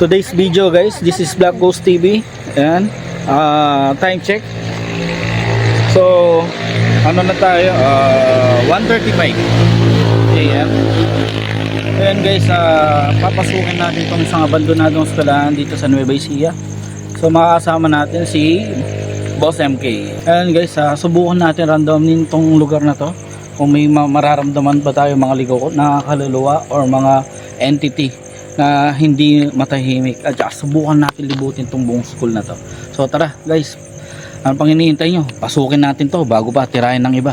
Today's video guys, this is Black Ghost TV and time check. So ano na tayo, 1:35 AM. Ayan guys, papasukin natin itong isang abandonadong eskwelahan dito sa Nueva Ecija. So makakasama natin si Boss MK. Ayan guys, subukan natin randomin itong lugar na to kung may mararamdaman ba tayo mga ligaw na kaluluwa or mga entity na hindi matahimik, at subukan natin libutin tong buong school na to. So tara guys, ano pang hinihintay nyo? Pasukin natin to bago pa tirahin ng iba.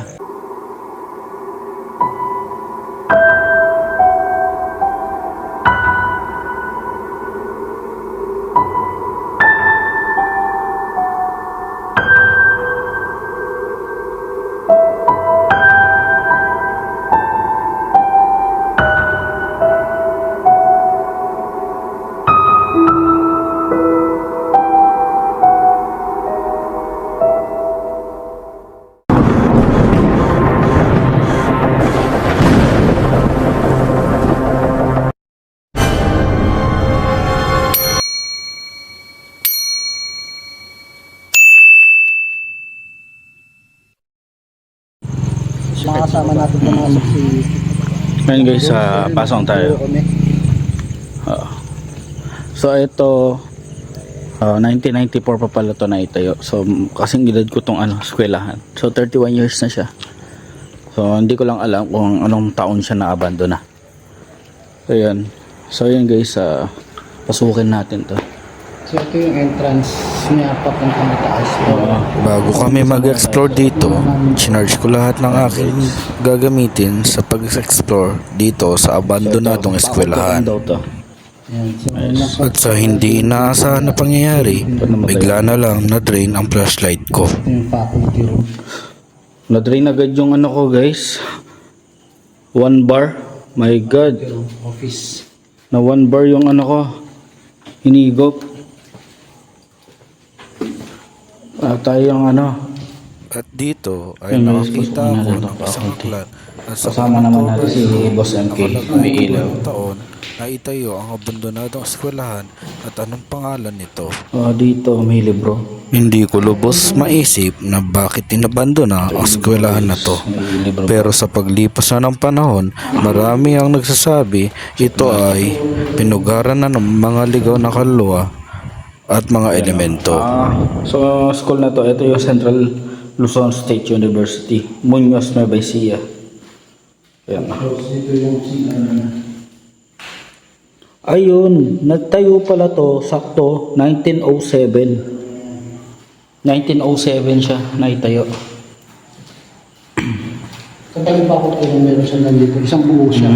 Makasama natin pumasok si... Ngayon guys, pasok tayo. So ito, 1994 pa pala ito na itayo. So kasing edad ko tong eskwelahan. So 31 years na siya. So hindi ko lang alam kung anong taon siya na-abandona. So yan. So yan guys, pasukin natin to. So ito yung entrance niya papuntang taas. Bago kami mag-explore dito, chinarge ko lahat ng aking gagamitin sa pag-explore dito sa abandonadong eskwelahan. At sa hindi inaasahan na pangyayari, bigla na lang na-drain ang flashlight ko. Ito yung faculty room. Na-drain agad yung ko guys. 1 bar. My God. Office. Na 1 bar yung ko. Hinigop. Tayong At dito ay nakakita ako ng isang aklat at sa kasama naman natin si Boss MK. May ilaw. taon na itayo ang abandonadong eskwelahan at anong pangalan nito. Dito may libro. Hindi ko lubos maisip na bakit inabandona ang eskwelahan na to. May libro. Pero sa paglipas na ng panahon, marami ang nagsasabi ito ay pinugaran na ng mga ligaw na kaluluwa at mga elemento. So school na to, ito yung Central Luzon State University, Muñoz, Nueva Ecija. Ayan. Ito yung Ayun, nagtayo pala to sakto 1907. 1907 siya naitayo. Kapag pa ako kung meron siya nandito, isang buo siya.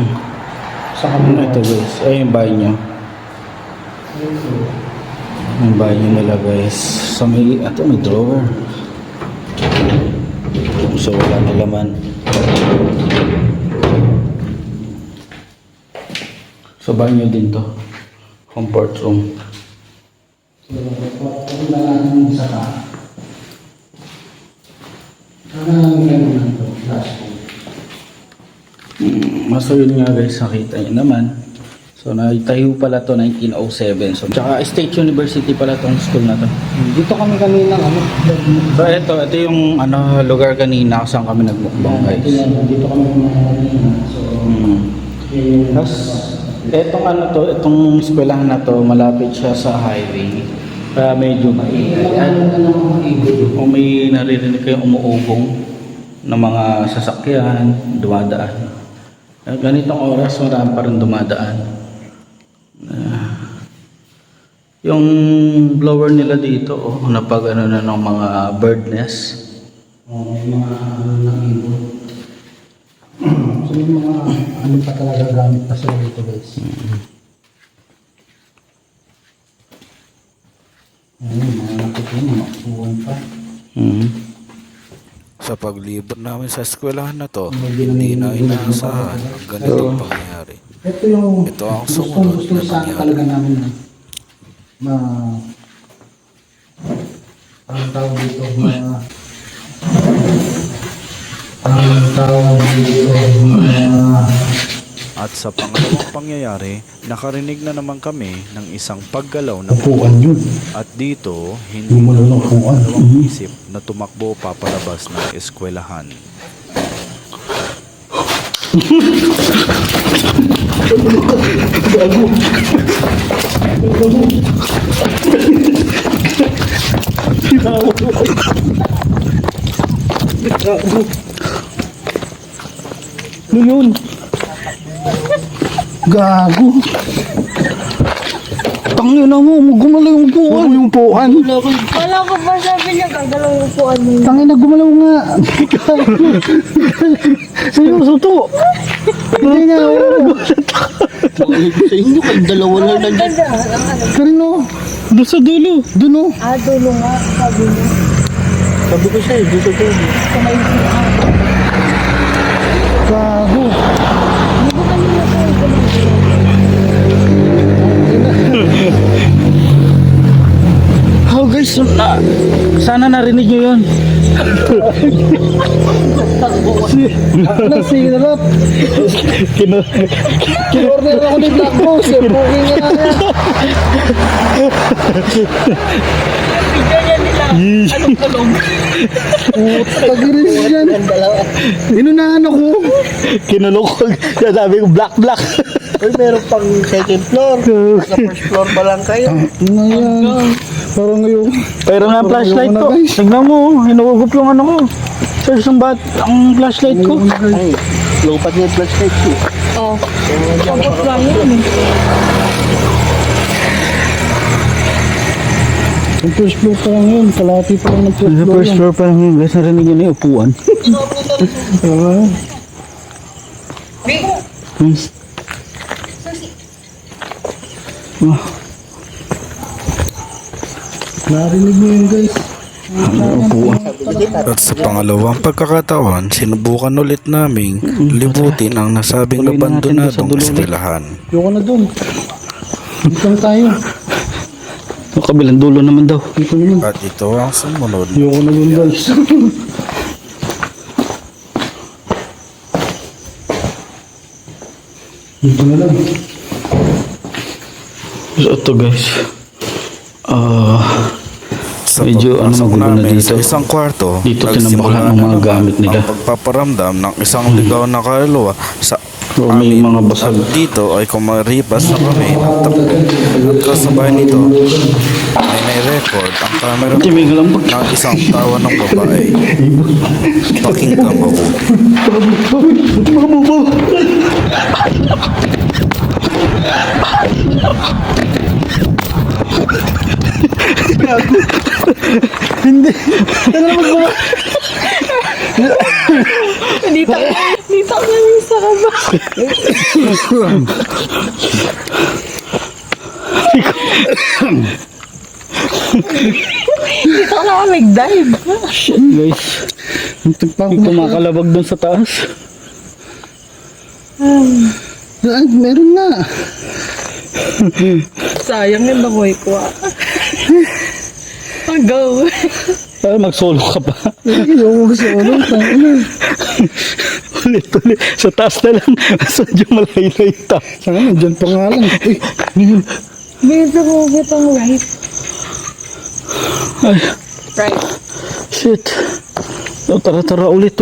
Sa kanila. Ito guys, ay yung bahay nyo. Yung bahay nyo nila guys. So may, ito may drawer. So wala na laman. So bahay nyo din to. Comfort room. So, kung na natin yung isa ka. Ano lang ito? Plastic. So yun nga guys, nakita nyo naman. So naitayo pala to 1907. So tsaka State University pala tong school na to. Dito kami kanina So ito yung lugar kanina saan kami nagmukbang guys. Dito kami kanina. So, Tapos etong itong eskwelahan na to, malapit siya sa highway. Kaya medyo maingay. Kung may naririnig kayong umuubong ng mga sasakyan, dumadaan. Ganitong oras, marami pa rin dumadaan. Yung blower nila dito, napag na ng mga bird nest. Yung mga ng ibon. So yung mga pa talaga gamit pa sila dito guys. Mga nakutin, mga uwan pa. Sa paglibot namin sa eskwelahan na to, hindi na inaasahan ang ganitong pangyayari. Ito ang sumunod gusto na sa nangyari. talaga namin na ang tawag dito ang tawag dito At sa pangalawang pangyayari, nakarinig na naman kami ng isang paggalaw ng Upuan yun. at dito, hindi Gumalaw ng na upuan. dalawang isip na tumakbo papalabas ng eskwelahan. Ano yun? Gago. Tangina mo, gumalaw yung upuan. Yung upuan. Wala ko ba sabi niya gagalaw yung upuan mo? Tangina, gumalaw nga. Seryoso to. Hindi nga. Sa inyo, kayong dalawa lang Ang ganda. Karino. Doon sa dulo. Doon o. Ah, dulo nga. Sabi niya. Sabi ko sa'yo, dito to. Sa may CR. Gago. Hindi ko kanina kayo gumalaw. Oh guys, sana narinig nyo yun. Nasirap. Kinorder ako ni Black Boss. Booking nga nga. Pag-iris yan. Inunahan ako. Kinulukog. Sabi ko black. Uy, meron pang second floor. Sa first floor pa lang kayo. Ngayon. Parang ngayon. Pero nga flashlight ko. Tignan mo, hinuugup yung ano ko. Search ng ang flashlight ko. Ay, lupat niya yung flashlight ko. Oh. Pagod lang yun. Yung first floor pa lang yun. Kalati pa lang ng first Sa floor first yan. floor pa lang yun guys, narinig yun yung upuan. Guys. Narinig mo yun guys. At sa pangalawang pagkakataon, sinubukan ulit naming libutin ang nasabing Tuloy na natin doon sa abandonadong dulo ulit. eskwelahan. Ayoko na dun. Dito na tayo. Yung kabilang dulo naman daw. Dito naman. At ito ang sumunod. Ayoko na dun guys. Dito na lang. So ito guys. Sa Medyo, pagpasok magulo na namin dito. sa isang kwarto, Dito nagsimula tinambakan ng na mga naman gamit nila. ang pagpaparamdam ng isang ligaw na kaluluwa sa So, may mga basag. At dito ay kumaripas na kami ng takbo. At kasabay nito ay may record ang camera Hindi, may galambag. ng isang tawa ng babae. Pakinggan mabuti. Dito kami sa kaba. Dito na kami dive. Shit guys. May kumakalabag doon sa taas. Ay, meron nga. Sayang yung bagoy ko. Go. Mag-solo ka pa. Ayoko sa ano. ulit. Sa taas na lang. Sadyo malaylay yung taas. Saan nandiyan pa nga lang. Uy, Bisa ko itong right. Ay, Right. shit. Oh, tara ulit.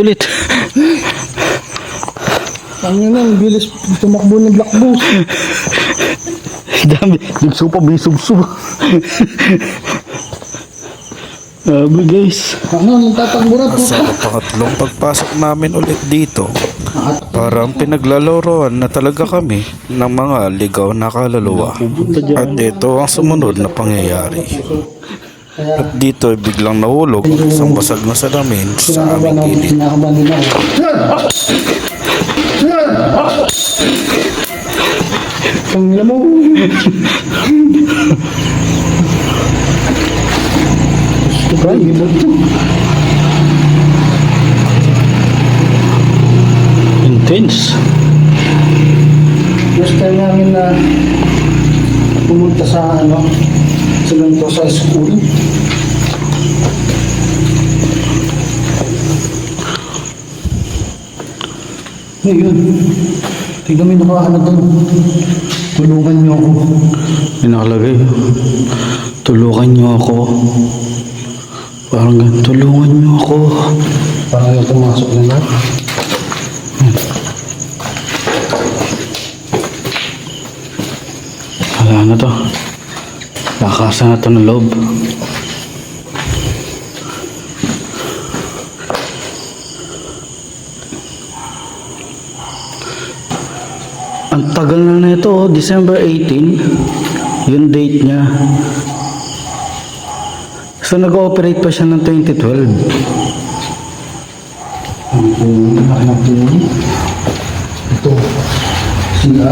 ang yun ang bilis tumakbo ng Black Boss. Dami. Nagsupa, bisubsub. Sabi guys. Ano, nagtatakbo na po. Sa pangatlong pagpasok namin ulit dito, parang pinaglaloroan na talaga kami ng mga ligaw na kaluluwa. At ito ang sumunod na pangyayari. At dito ay biglang nahulog isang basag na salamin sa aming gilid. Kinakabahan din ako. Tangina mo. Intense. First time namin na pumunta sa ano, sa ganito sa school. Ngayon, Tingnan mo yung nakaano doon. Tulungan niyo ako. May nakalagay. Tulungan niyo ako. Parang ganun, tulungan niyo ako. Parang yung pumasok na lahat. Wala na to. Lakasan na to ng loob. Ang tagal na nito, December 18, yung date niya. So nag-ooperate pa siya ng 2012. Ang laki ng puno. Ito. Sila.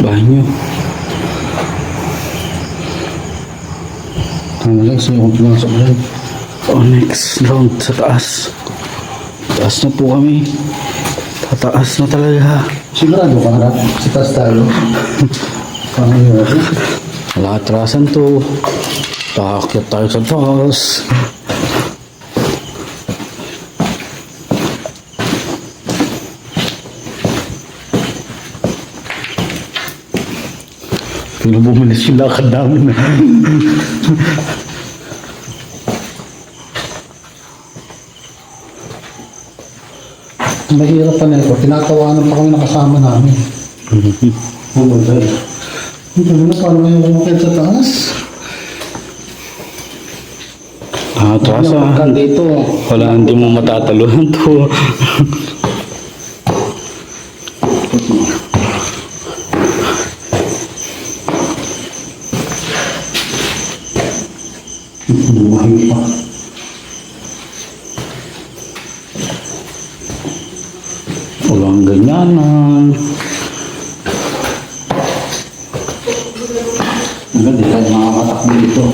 Banyo. Ano lang, sa'yo kung pumasok lang. Oh, next round sa taas. Taas na po kami. Tataas na talaga. Sigurado ka harap. Sa taas tayo. Paano yun? Wala atrasan to. Pakakyat tayo sa taas. Pero bumalis yung lakad namin. Mahirap pa na ito. Tinatawanan pa kami nakasama namin. Bumagay. Hindi na paano ngayon kumakit sa taas? Atrasan. Dito. Wala, hindi mo matataluhan to. Buhay pa. Walang ganyanan. Hindi tayo makakatakbo dito.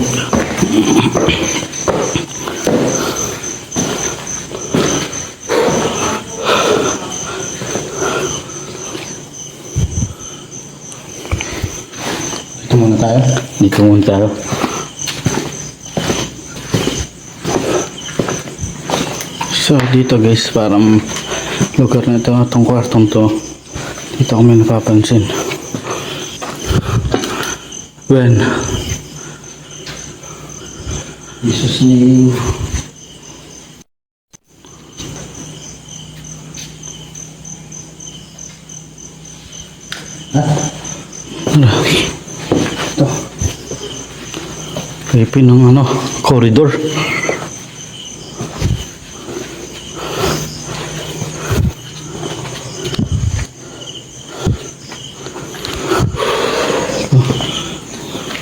Dito muna tayo. Dito muna tayo. So dito guys, parang lugar na ito, itong kwartong to, dito kami napapansin. When Jesus name. ano, Ito. pipin ng ano, corridor.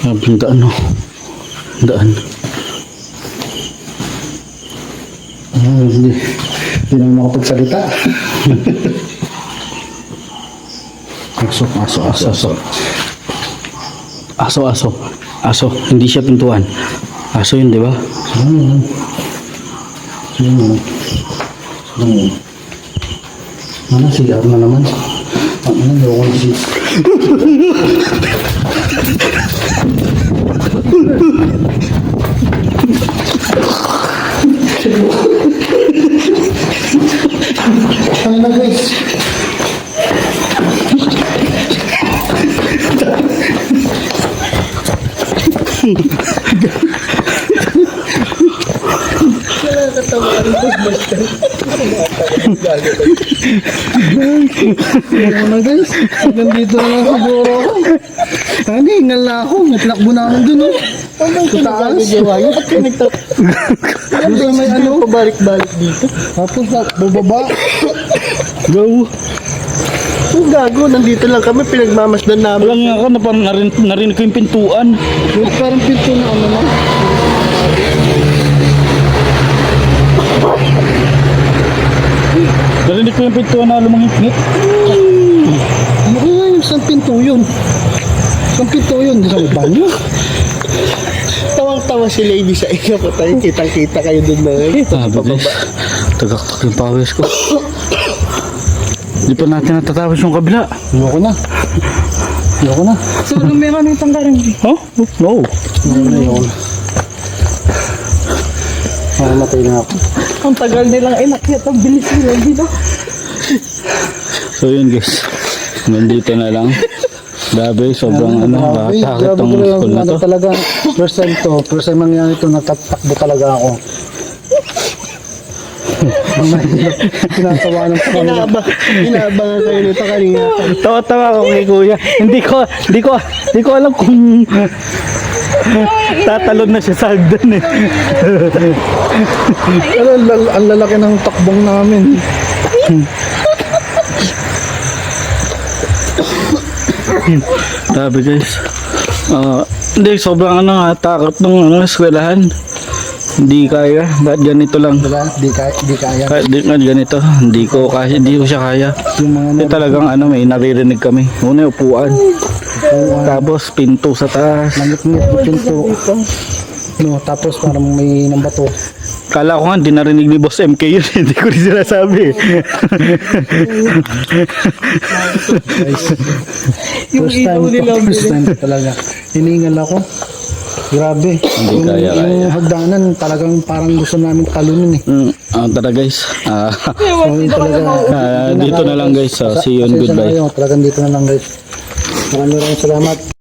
Sabing daan, no? Daan. Hindi. Hindi naman makapagsalita. Aso, aso, aso, aso. Aso, aso. Aso. Hindi siya pintuan. Aso yun, di ba? Ano yan? Ano yan? Ano yan? Ano, CR na naman. Ano na, hindi ako si... Ano na guys? Ano na guys? Nandito na lang siguro ako. Ano, hingal na ako. Natlakbo na ako dun, oh. Sa taas. Dito may ano. Pabalik-balik dito. Tapos bababa. Go! Ang gago, nandito lang kami, pinagmamasdan namin. Walang nga ako, narinig ko yung pintuan. Yung parang pinto na ano na. Narinig ko yung pintuan na lumangit-ngit. Ano kaya yung isang pinto yun? Isang pinto yun, di sa may banyo. Tawang-tawa si lady sa inyo ko tayo. Kitang-kita kayo dun na. Sabi guys, tagaktak yung pawis ko. Hindi pa natin natatapos yung kabila. Ayoko na. Ayoko na. So, meron itong karang. Oh? No. Ayoko na yun. Mamatay na ako. Ang tagal nilang inakyat. Ang bilis nilang dito. So yun guys. Nandito na lang. Grabe, sobrang takot tong school na to. Talaga, first time to. First time mangyari ito, natatakbo talaga ako. Tinatawanan ko kami. Inaabangan kayo nito kanina. Tawa-tawa ako kay kuya. Hindi ko alam kung tatalon na siya sa hagdan eh. Ang lalaki ng takbong namin. Grabe guys. Hindi, sobrang takot nung eskwelahan. Hindi kaya. Ba't ganito lang? Diba? Di kaya. Kahit di nga ganito, hindi ko siya kaya. Yung mga Kasi talagang may naririnig kami. Una yung upuan. Tapos pinto sa taas. langit-ngit yung pinto. No, tapos parang may nambato. Kala ko nga, hindi narinig ni Boss MK yun. Hindi ko rin sinasabi. First time talaga. Hiningal ako. Grabe. Hindi kaya. Yung hagdanan, talagang parang gusto namin talunin eh. Tara guys. So, yun talaga. Dito na lang guys. See you and goodbye. Talagang dito na lang guys. Maraming salamat.